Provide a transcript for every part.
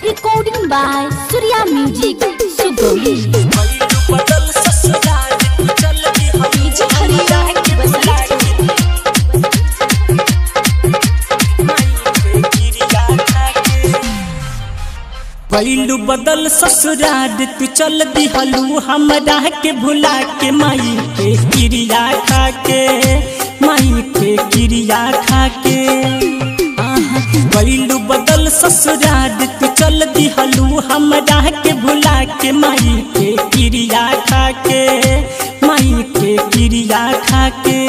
Recording by Surya Music, Sugomi. पहिलू बदल ससुराल तू चल दिहलू हमरा के भुला के माई के क्रिया खा के, माई के क्रिया खा के। पहिलू बदल ससुराल तू चल दिहलू हमरा के भुला के माई के क्रिया खा के, माई के क्रिया खा के।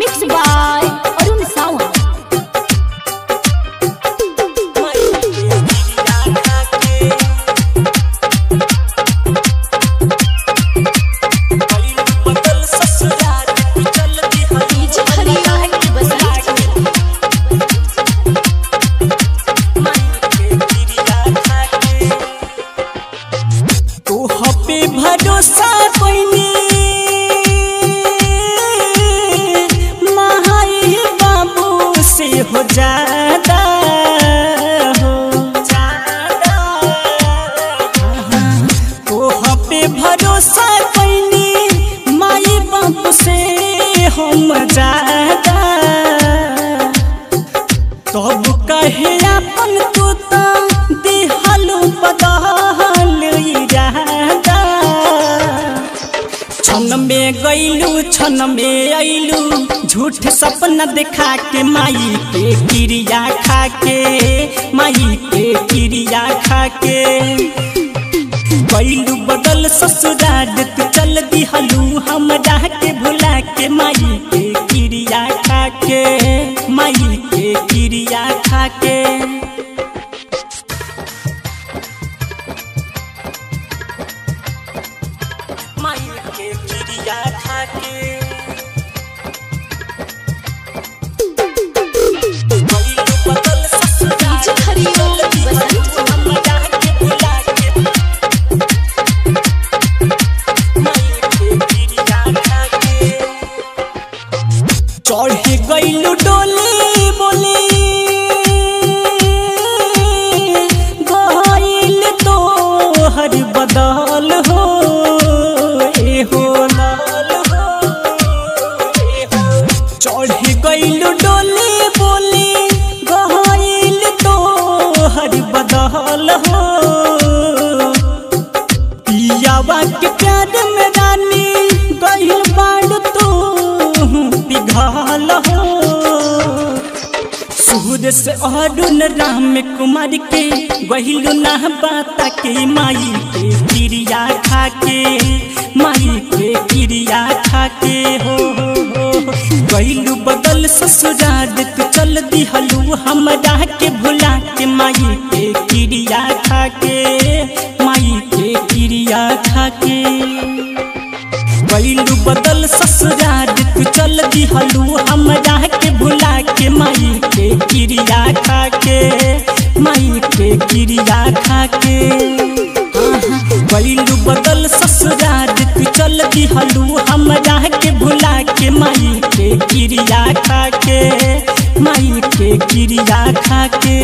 Mixed by Arun Sawan. भरोसा कोइनी माई बाबू से हो ज्यादा हो ज्यादा, तोह पे भरोसा कोइनी माई बाबू से हम ज्यादा। तब कहे अपन तू तो दिहलू बदल इरादा। छन में गईलू छन में आईलू झूठ सपना दिखा के माई के क्रिया खा के, माई के क्रिया खा के। गईलू बदल ससुराल तू चल दिहलू हमरा के भुला के माई के क्रिया खा के, माई के क्रिया खा के। माई के क्रिया खा के बदल ससुराल चल दिहलू हमरा के भुला के माई के क्रिया खा के। चढ़े गईलू डोली बोली गईल तो हर बदल हो चढ़े गईलू डोली बोली गईल तो हर बदल हो। पियावा के प्यार में रानी गईल बाड़ तो पिघल हो। सूरज से अरुण राम कुमार के गईलू ना बाता के माई के क्रिया खा के, माई के क्रिया खा के हो। गईलू बदल ससुराल तू चल दिहलू हमरा के भुला के माई के क्रिया खा के, माई के क्रिया खा के। गईलू बदल ससुराल तू चल दिहलू हमरा के भुला के माई के क्रिया खा के, माई के क्रिया खा के। गईलू बदल ससुराल तू चल दिहलू हमरा के भुला के माई के क्रिया खा के, माई के क्रिया खा के।